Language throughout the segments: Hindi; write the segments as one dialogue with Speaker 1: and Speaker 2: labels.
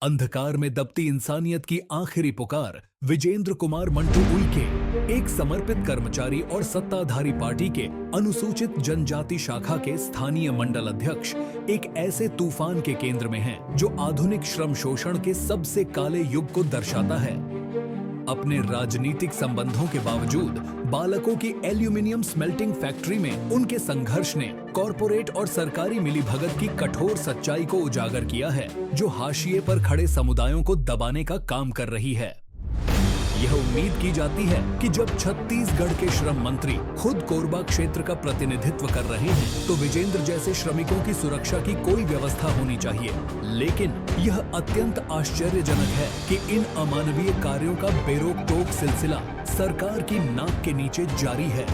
Speaker 1: अंधकार में दबती इंसानियत की आखिरी पुकार विजेंद्र कुमार मंटू उइके, एक समर्पित कर्मचारी और सत्ताधारी पार्टी के अनुसूचित जनजाति शाखा के स्थानीय मंडल अध्यक्ष, एक ऐसे तूफान के केंद्र में हैं जो आधुनिक श्रम शोषण के सबसे काले युग को दर्शाता है। अपने राजनीतिक संबंधों के बावजूद बालकों की एल्यूमिनियम स्मेल्टिंग फैक्ट्री में उनके संघर्ष ने कॉरपोरेट और सरकारी मिलीभगत की कठोर सच्चाई को उजागर किया है, जो हाशिए पर खड़े समुदायों को दबाने का काम कर रही है। यह उम्मीद की जाती है कि जब छत्तीसगढ़ के श्रम मंत्री खुद कोरबा क्षेत्र का प्रतिनिधित्व कर रहे हैं, तो विजेंद्र जैसे श्रमिकों की सुरक्षा की कोई व्यवस्था होनी चाहिए। लेकिन यह अत्यंत आश्चर्यजनक है कि इन अमानवीय कार्यों का बेरोक टोक सिलसिला सरकार की नाक के नीचे जारी है।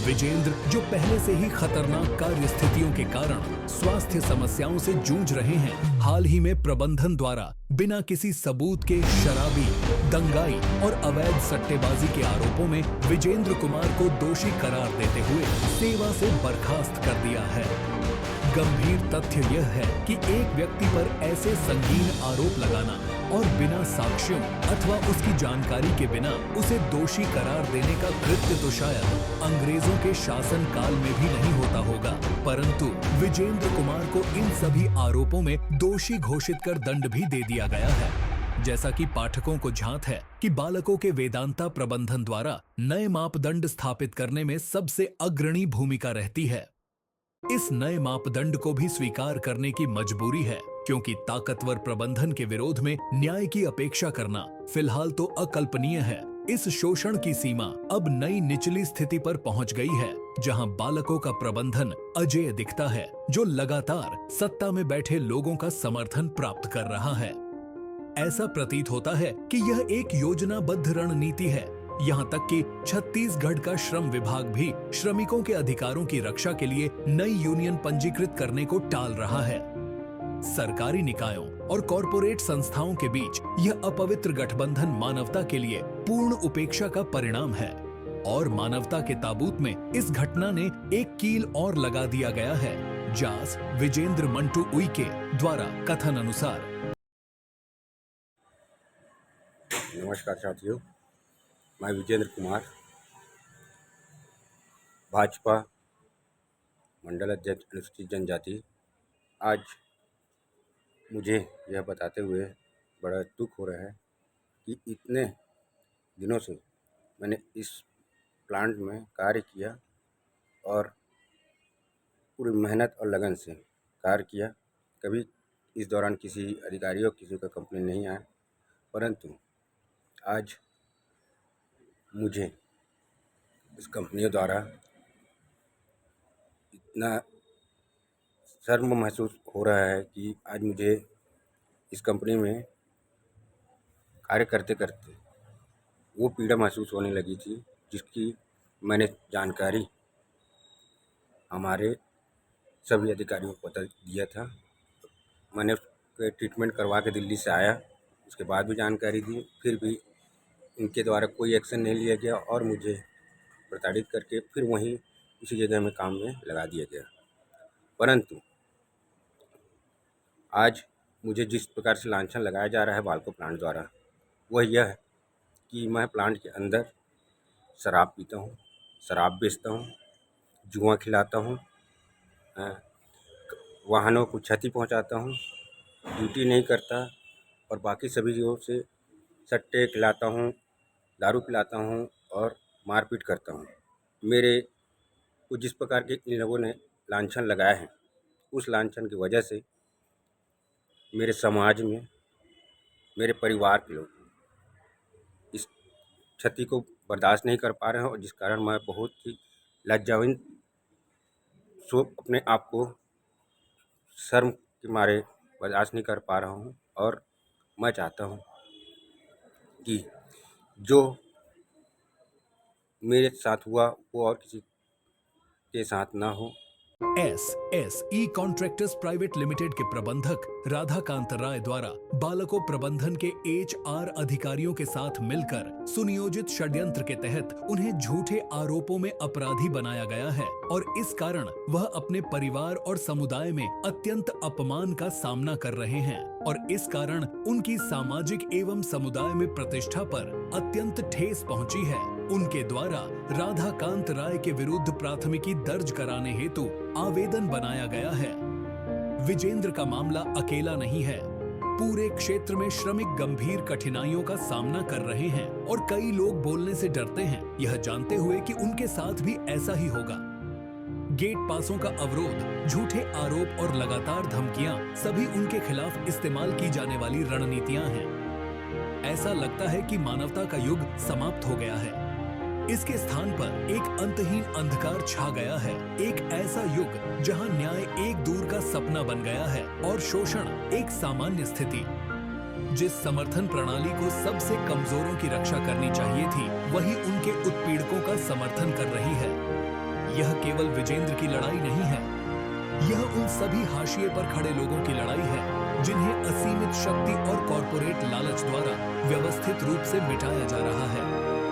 Speaker 1: विजेंद्र, जो पहले से ही खतरनाक कार्य स्थितियों के कारण स्वास्थ्य समस्याओं से जूझ रहे हैं, हाल ही में प्रबंधन द्वारा बिना किसी सबूत के शराबी, दंगाई और अवैध सट्टेबाजी के आरोपों में विजेंद्र कुमार को दोषी करार देते हुए सेवा से बर्खास्त कर दिया है। गंभीर तथ्य यह है कि एक व्यक्ति पर ऐसे संगीन आरोप लगाना और बिना साक्ष्यों अथवा उसकी जानकारी के बिना उसे दोषी करार देने का कृत्य तो शायद अंग्रेजों के शासन काल में भी नहीं होता होगा, परंतु विजेंद्र कुमार को इन सभी आरोपों में दोषी घोषित कर दंड भी दे दिया गया है। जैसा कि पाठकों को झांत है कि बालकों के वेदांता प्रबंधन द्वारा नए मापदंड स्थापित करने में सबसे अग्रणी भूमिका रहती है। इस नए मापदंड को भी स्वीकार करने की मजबूरी है, क्योंकि ताकतवर प्रबंधन के विरोध में न्याय की अपेक्षा करना फिलहाल तो अकल्पनीय है। इस शोषण की सीमा अब नई निचली स्थिति पर पहुंच गई है, जहां बालकों का प्रबंधन अजेय दिखता है, जो लगातार सत्ता में बैठे लोगों का समर्थन प्राप्त कर रहा है। ऐसा प्रतीत होता है कि यह एक योजनाबद्ध रणनीति है, यहाँ तक कि छत्तीसगढ़ का श्रम विभाग भी श्रमिकों के अधिकारों की रक्षा के लिए नई यूनियन पंजीकृत करने को टाल रहा है। सरकारी निकायों और कॉरपोरेट संस्थाओं के बीच यह अपवित्र गठबंधन मानवता के लिए पूर्ण उपेक्षा का परिणाम है, और मानवता के ताबूत में इस घटना ने एक कील और लगा दिया गया है। जास विजेंद्र मंटू उइके द्वारा कथन अनुसार।
Speaker 2: नमस्कार साथियों, मैं विजेंद्र कुमार, भाजपा मंडल अध्यक्ष अनुसूचित जनजाति। आज मुझे यह बताते हुए बड़ा दुख हो रहा है कि इतने दिनों से मैंने इस प्लांट में कार्य किया और पूरी मेहनत और लगन से कार्य किया। कभी इस दौरान किसी अधिकारियों किसी का कंप्लेन नहीं आया, परंतु आज मुझे इस कंपनियों द्वारा इतना शर्म महसूस हो रहा है कि आज मुझे इस कंपनी में कार्य करते करते वो पीड़ा महसूस होने लगी थी, जिसकी मैंने जानकारी हमारे सभी अधिकारियों को बता दिया था। मैंने उसके ट्रीटमेंट करवा के दिल्ली से आया, उसके बाद भी जानकारी दी, फिर भी उनके द्वारा कोई एक्शन नहीं लिया गया और मुझे प्रताड़ित करके फिर वहीं उसी जगह में काम में लगा दिया गया। परंतु आज मुझे जिस प्रकार से लांछन लगाया जा रहा है बालको प्लांट द्वारा, वह यह है कि मैं प्लांट के अंदर शराब पीता हूँ, शराब बेचता हूँ, जुआ खिलाता हूँ, वाहनों को क्षति पहुँचाता हूँ, ड्यूटी नहीं करता और बाकी सभी चीज़ों से सट्टे खिलाता हूँ, दारू पिलाता हूँ और मारपीट करता हूँ। मेरे को जिस प्रकार के इन लोगों ने लांछन लगाया है, उस लांछन की वजह से मेरे समाज में मेरे परिवार के लोग इस क्षति को बर्दाश्त नहीं कर पा रहे हैं, और जिस कारण मैं बहुत ही लज्जावित अपने आप को शर्म के मारे बर्दाश्त नहीं कर पा रहा हूँ। और मैं चाहता हूँ कि जो मेरे साथ हुआ वो और किसी के साथ ना हो,
Speaker 1: S E contractors private limited के प्रबंधक राधाकांत राय द्वारा बालको प्रबंधन के HR अधिकारियों के साथ मिलकर सुनियोजित षड्यंत्र के तहत उन्हें झूठे आरोपों में अपराधी बनाया गया है और इस कारण वह अपने परिवार और समुदाय में अत्यंत अपमान का सामना कर रहे हैं और इस कारण उनकी सामाजिक एवं समुदाय में प्रतिष्ठा पर अत्यंत ठेस पहुंची है। उनके द्वारा राधाकांत राय के विरुद्ध प्राथमिकी दर्ज कराने हेतु आवेदन बनाया गया है। विजेंद्र का मामला अकेला नहीं है। पूरे क्षेत्र में श्रमिक गंभीर कठिनाइयों का सामना कर रहे हैं और कई लोग बोलने से डरते हैं, यह जानते हुए कि उनके साथ भी ऐसा ही होगा। गेट पासों का अवरोध, झूठे आरोप और लगातार धमकियां सभी उनके खिलाफ इस्तेमाल की जाने वाली रणनीतियां हैं। ऐसा लगता है कि मानवता का युग समाप्त हो गया है। इसके स्थान पर एक अंतहीन अंधकार छा गया है, एक ऐसा युग जहां न्याय एक दूर का सपना बन गया है और शोषण एक सामान्य स्थिति। जिस समर्थन प्रणाली को सबसे कमजोरों की रक्षा करनी चाहिए थी, वही उनके उत्पीड़कों का समर्थन कर रही है। यह केवल विजेंद्र की लड़ाई नहीं है, यह उन सभी हाशिए पर खड़े लोगों की लड़ाई है जिन्हें असीमित शक्ति और कॉर्पोरेट लालच द्वारा व्यवस्थित रूप से मिटाया जा रहा है।